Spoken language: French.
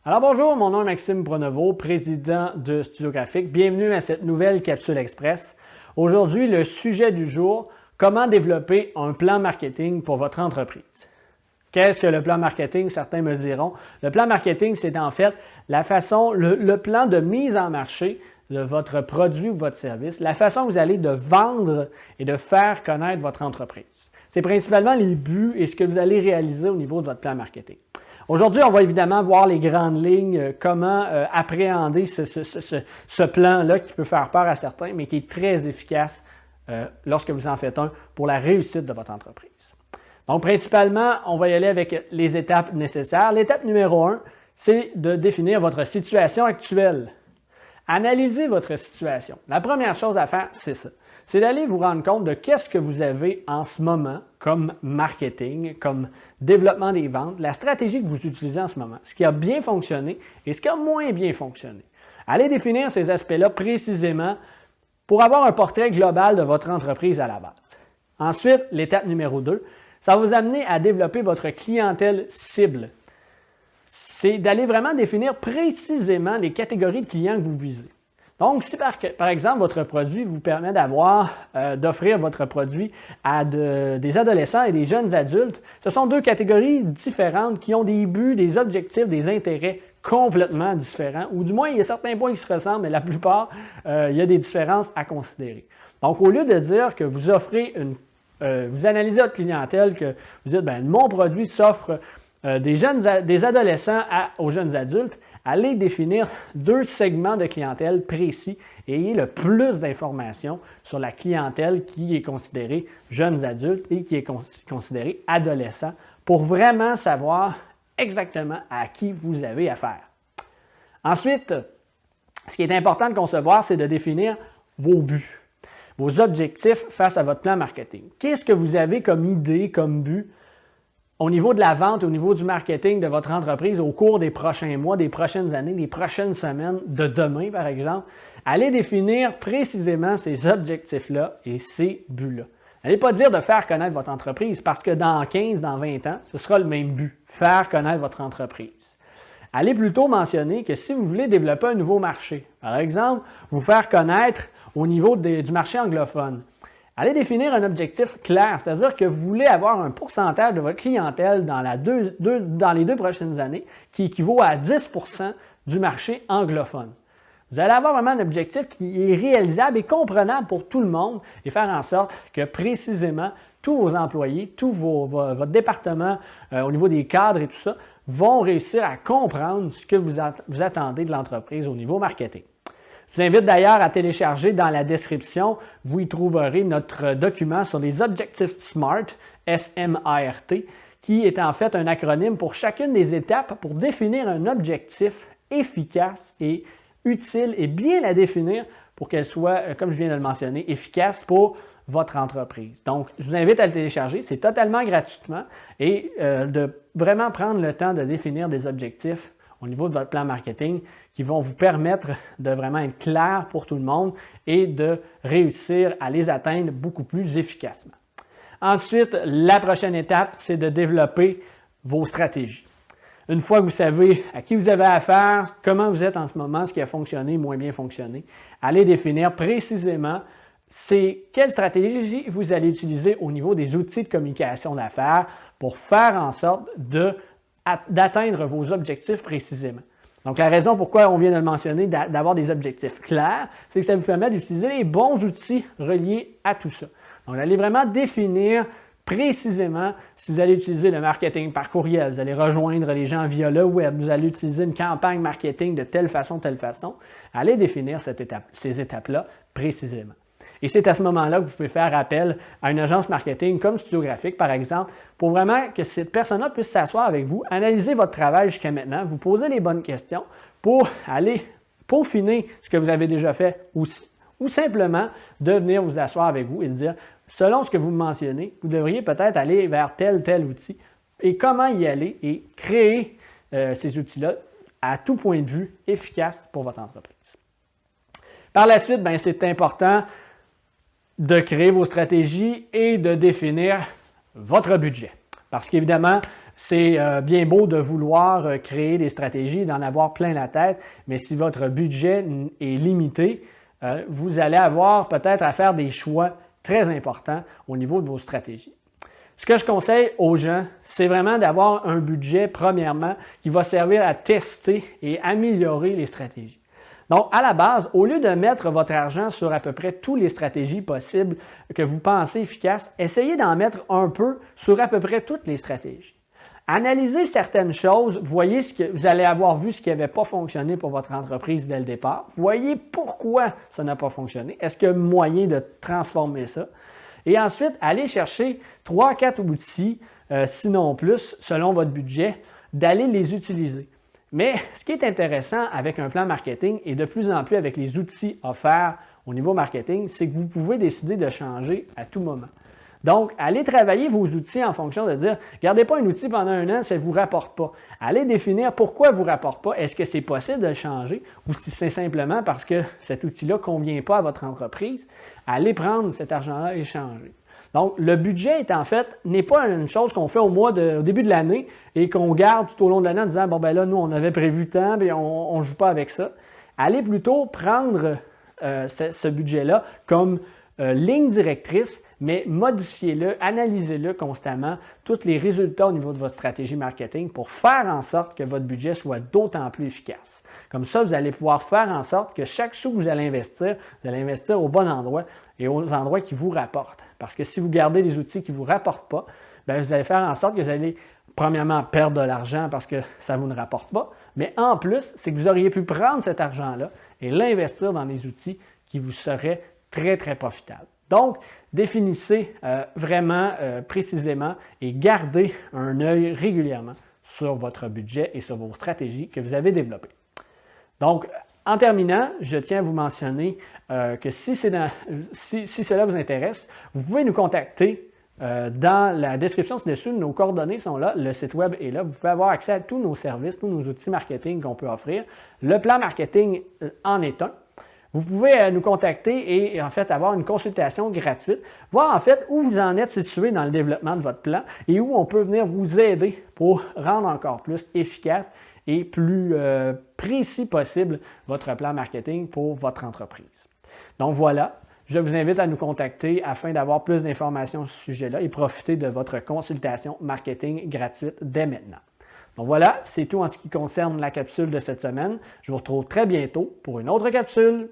Alors bonjour, mon nom est Maxime Pronovo, président de Studio Graphique. Bienvenue à cette nouvelle capsule express. Aujourd'hui, le sujet du jour, comment développer un plan marketing pour votre entreprise. Qu'est-ce que le plan marketing? Certains me diront. Le plan marketing, c'est en fait le plan de mise en marché de votre produit ou votre service, la façon que vous allez de vendre et de faire connaître votre entreprise. C'est principalement les buts et ce que vous allez réaliser au niveau de votre plan marketing. Aujourd'hui, on va évidemment voir les grandes lignes, comment appréhender ce plan-là qui peut faire peur à certains, mais qui est très efficace lorsque vous en faites un pour la réussite de votre entreprise. Donc, principalement, on va y aller avec les étapes nécessaires. L'étape numéro 1, c'est de définir votre situation actuelle. Analysez votre situation. La première chose à faire, c'est ça. C'est d'aller vous rendre compte de qu'est-ce que vous avez en ce moment comme marketing, comme développement des ventes, la stratégie que vous utilisez en ce moment, ce qui a bien fonctionné et ce qui a moins bien fonctionné. Allez définir ces aspects-là précisément pour avoir un portrait global de votre entreprise à la base. Ensuite, l'étape numéro 2, ça va vous amener à développer votre clientèle cible. C'est d'aller vraiment définir précisément les catégories de clients que vous visez. Donc, si par exemple, votre produit vous permet d'offrir votre produit à des adolescents et des jeunes adultes, ce sont deux catégories différentes qui ont des buts, des objectifs, des intérêts complètement différents, ou du moins, il y a certains points qui se ressemblent, mais la plupart, il y a des différences à considérer. Donc, au lieu de dire que vous offrez vous analysez votre clientèle, que vous dites, mon produit s'offre des adolescents aux jeunes adultes, allez définir deux segments de clientèle précis et ayez le plus d'informations sur la clientèle qui est considérée jeunes adultes et qui est considérée adolescents pour vraiment savoir exactement à qui vous avez affaire. Ensuite, ce qui est important de concevoir, c'est de définir vos buts, vos objectifs face à votre plan marketing. Qu'est-ce que vous avez comme idée, comme but au niveau de la vente, au niveau du marketing de votre entreprise au cours des prochains mois, des prochaines années, des prochaines semaines, de demain par exemple? Allez définir précisément ces objectifs-là et ces buts-là. N'allez pas dire de faire connaître votre entreprise parce que dans 15, dans 20 ans, ce sera le même but, faire connaître votre entreprise. Allez plutôt mentionner que si vous voulez développer un nouveau marché, par exemple, vous faire connaître au niveau du marché anglophone, allez définir un objectif clair, c'est-à-dire que vous voulez avoir un pourcentage de votre clientèle dans les 2 prochaines années qui équivaut à 10% du marché anglophone. Vous allez avoir vraiment un objectif qui est réalisable et comprenable pour tout le monde et faire en sorte que précisément tous vos employés, votre département au niveau des cadres et tout ça, vont réussir à comprendre ce que vous attendez de l'entreprise au niveau marketing. Je vous invite d'ailleurs à télécharger dans la description, vous y trouverez notre document sur les objectifs SMART, S-M-A-R-T, qui est en fait un acronyme pour chacune des étapes pour définir un objectif efficace et utile et bien la définir pour qu'elle soit, comme je viens de le mentionner, efficace pour votre entreprise. Donc, je vous invite à le télécharger, c'est totalement gratuitement et de vraiment prendre le temps de définir des objectifs au niveau de votre plan marketing qui vont vous permettre de vraiment être clair pour tout le monde et de réussir à les atteindre beaucoup plus efficacement. Ensuite, la prochaine étape, c'est de développer vos stratégies. Une fois que vous savez à qui vous avez affaire, comment vous êtes en ce moment, ce qui a fonctionné, moins bien fonctionné, allez définir précisément quelle stratégie vous allez utiliser au niveau des outils de communication d'affaires pour faire en sorte d'atteindre vos objectifs précisément. Donc, la raison pourquoi on vient de le mentionner, d'avoir des objectifs clairs, c'est que ça vous permet d'utiliser les bons outils reliés à tout ça. Donc, allez vraiment définir précisément si vous allez utiliser le marketing par courriel, vous allez rejoindre les gens via le web, vous allez utiliser une campagne marketing de telle façon, allez définir ces étapes-là précisément. Et c'est à ce moment-là que vous pouvez faire appel à une agence marketing comme Studio Graphique, par exemple, pour vraiment que cette personne-là puisse s'asseoir avec vous, analyser votre travail jusqu'à maintenant, vous poser les bonnes questions pour aller peaufiner ce que vous avez déjà fait aussi, ou simplement de venir vous asseoir avec vous et de dire, selon ce que vous mentionnez, vous devriez peut-être aller vers tel outil et comment y aller et créer ces outils-là à tout point de vue efficaces pour votre entreprise. Par la suite, c'est important de créer vos stratégies et de définir votre budget. Parce qu'évidemment, C'est bien beau de vouloir créer des stratégies, d'en avoir plein la tête, mais si votre budget est limité, vous allez avoir peut-être à faire des choix très importants au niveau de vos stratégies. Ce que je conseille aux gens, c'est vraiment d'avoir un budget, premièrement, qui va servir à tester et améliorer les stratégies. Donc, à la base, au lieu de mettre votre argent sur à peu près toutes les stratégies possibles que vous pensez efficaces, essayez d'en mettre un peu sur à peu près toutes les stratégies. Analysez certaines choses, voyez ce que vous allez avoir vu ce qui n'avait pas fonctionné pour votre entreprise dès le départ. Voyez pourquoi ça n'a pas fonctionné. Est-ce qu'il y a moyen de transformer ça? Et ensuite, allez chercher 3-4 outils, sinon plus, selon votre budget, d'aller les utiliser. Mais ce qui est intéressant avec un plan marketing et de plus en plus avec les outils offerts au niveau marketing, c'est que vous pouvez décider de changer à tout moment. Donc, allez travailler vos outils en fonction de dire, gardez pas un outil pendant un an, ça ne vous rapporte pas. Allez définir pourquoi il ne vous rapporte pas. Est-ce que c'est possible de le changer ou si c'est simplement parce que cet outil-là ne convient pas à votre entreprise, allez prendre cet argent-là et changer. Donc, le budget n'est pas une chose qu'on fait au début de l'année et qu'on garde tout au long de l'année en disant, bon, ben là, nous, on avait prévu tant, et on ne joue pas avec ça. Allez plutôt prendre ce budget-là comme ligne directrice, mais modifiez-le, analysez-le constamment, tous les résultats au niveau de votre stratégie marketing pour faire en sorte que votre budget soit d'autant plus efficace. Comme ça, vous allez pouvoir faire en sorte que chaque sou que vous allez investir au bon endroit et aux endroits qui vous rapportent. Parce que si vous gardez des outils qui ne vous rapportent pas, bien, vous allez faire en sorte que vous allez premièrement perdre de l'argent parce que ça ne vous rapporte pas, mais en plus, c'est que vous auriez pu prendre cet argent-là et l'investir dans des outils qui vous seraient très, très profitables. Donc, définissez vraiment précisément et gardez un œil régulièrement sur votre budget et sur vos stratégies que vous avez développées. Donc, en terminant, je tiens à vous mentionner que si cela vous intéresse, vous pouvez nous contacter dans la description ci-dessus. Nos coordonnées sont là, le site web est là. Vous pouvez avoir accès à tous nos services, tous nos outils marketing qu'on peut offrir. Le plan marketing en est un. Vous pouvez nous contacter et en fait avoir une consultation gratuite, voir en fait où vous en êtes situé dans le développement de votre plan et où on peut venir vous aider pour rendre encore plus efficace et plus précis possible votre plan marketing pour votre entreprise. Donc voilà, je vous invite à nous contacter afin d'avoir plus d'informations sur ce sujet-là et profiter de votre consultation marketing gratuite dès maintenant. Donc voilà, c'est tout en ce qui concerne la capsule de cette semaine. Je vous retrouve très bientôt pour une autre capsule.